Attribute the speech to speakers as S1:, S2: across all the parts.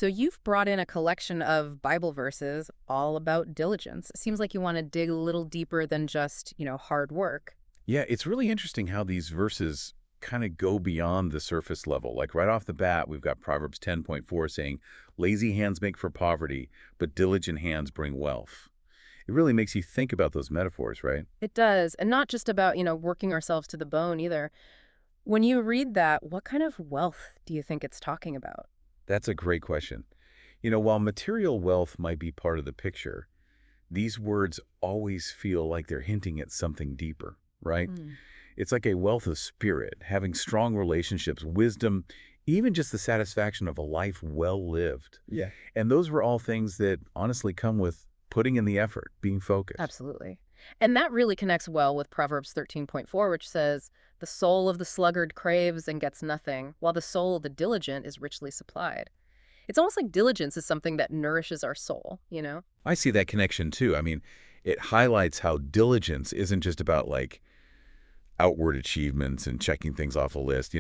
S1: So you've brought in a collection of Bible verses all about diligence. It seems like you want to dig a little deeper than just, hard work.
S2: Yeah, it's really interesting how these verses kind of go beyond the surface level. Like right off the bat, we've got Proverbs 10.4 saying, lazy hands make for poverty, but diligent hands bring wealth. It really makes you think about those metaphors, right?
S1: It does. And not just about, working ourselves to the bone either. When you read that, what kind of wealth do you think it's talking about?
S2: That's a great question. While material wealth might be part of the picture, these words always feel like they're hinting at something deeper, right?
S1: Hmm.
S2: It's like a wealth of spirit, having strong relationships, wisdom, even just the satisfaction of a life well lived.
S3: Yeah.
S2: And those were all things that honestly come with putting in the effort, being focused.
S1: Absolutely. And that really connects well with Proverbs 13.4, which says, the soul of the sluggard craves and gets nothing, while the soul of the diligent is richly supplied. It's almost like diligence is something that nourishes our soul.
S2: I see that connection too. It highlights how diligence isn't just about like outward achievements and checking things off a list,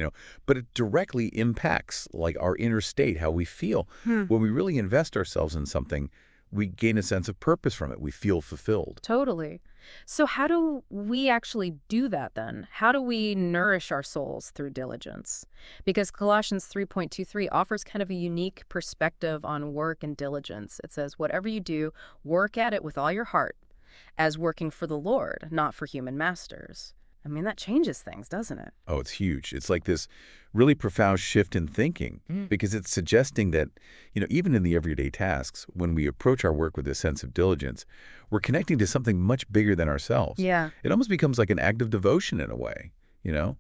S2: but it directly impacts like our inner state, how we feel.
S1: Hmm.
S2: When we really invest ourselves in something, we gain a sense of purpose from it. We feel fulfilled.
S1: Totally. So how do we actually do that then? How do we nourish our souls through diligence? Because Colossians 3.23 offers kind of a unique perspective on work and diligence. It says, whatever you do, work at it with all your heart, as working for the Lord, not for human masters. That changes things, doesn't it?
S2: Oh, it's huge. It's like this really profound shift in thinking because it's suggesting that, even in the everyday tasks, when we approach our work with a sense of diligence, we're connecting to something much bigger than ourselves.
S1: Yeah.
S2: It almost becomes like an act of devotion in a way, a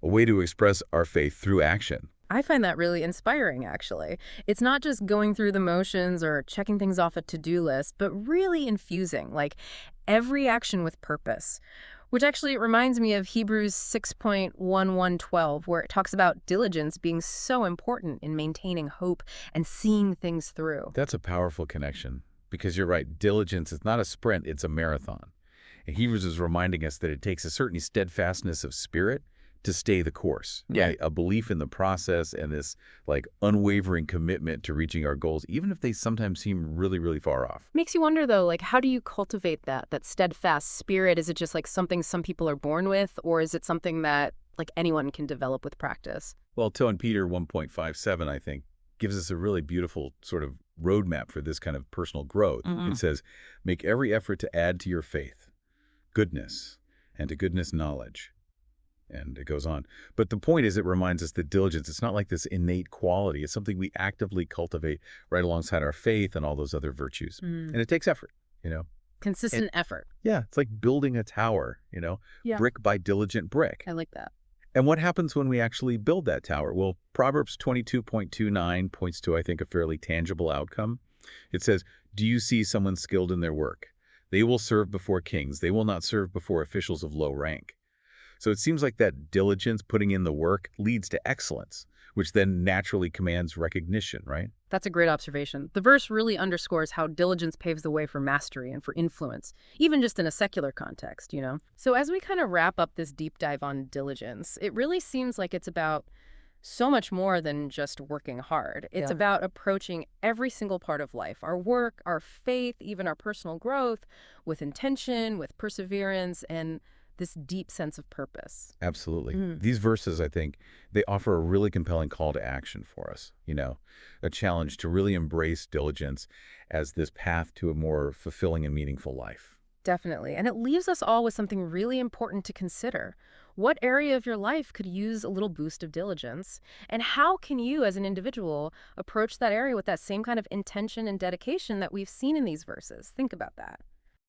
S2: way to express our faith through action.
S1: I find that really inspiring, actually. It's not just going through the motions or checking things off a to-do list, but really infusing, like every action with purpose. Which actually reminds me of Hebrews 6.1112, where it talks about diligence being so important in maintaining hope and seeing things through.
S2: That's a powerful connection because you're right. Diligence is not a sprint, it's a marathon. And Hebrews is reminding us that it takes a certain steadfastness of spirit to stay the course.
S3: Yeah.
S2: Right? A belief in the process and this like unwavering commitment to reaching our goals, even if they sometimes seem really, really far off.
S1: Makes you wonder, though, like, how do you cultivate that steadfast spirit? Is it just like something some people are born with, or is it something that like anyone can develop with practice?
S2: Well, 2 Peter 1.57, I think, gives us a really beautiful sort of roadmap for this kind of personal growth. It says, make every effort to add to your faith goodness, and to goodness knowledge. And it goes on. But the point is, it reminds us that diligence, it's not like this innate quality. It's something we actively cultivate right alongside our faith and all those other virtues. And it takes effort.
S1: Consistent effort.
S2: Yeah, it's like building a tower,
S1: Yeah.
S2: brick by diligent brick.
S1: I like that.
S2: And what happens when we actually build that tower? Well, Proverbs 22.29 points to, I think, a fairly tangible outcome. It says, do you see someone skilled in their work? They will serve before kings. They will not serve before officials of low rank. So it seems like that diligence, putting in the work, leads to excellence, which then naturally commands recognition, right?
S1: That's a great observation. The verse really underscores how diligence paves the way for mastery and for influence, even just in a secular context. So as we kind of wrap up this deep dive on diligence, it really seems like it's about so much more than just working hard. It's about approaching every single part of life, our work, our faith, even our personal growth, with intention, with perseverance, and this deep sense of purpose.
S2: Absolutely. These verses, I think, they offer a really compelling call to action for us, a challenge to really embrace diligence as this path to a more fulfilling and meaningful life.
S1: Definitely. And it leaves us all with something really important to consider. What area of your life could use a little boost of diligence? And how can you, as an individual, approach that area with that same kind of intention and dedication that we've seen in these verses? Think about that.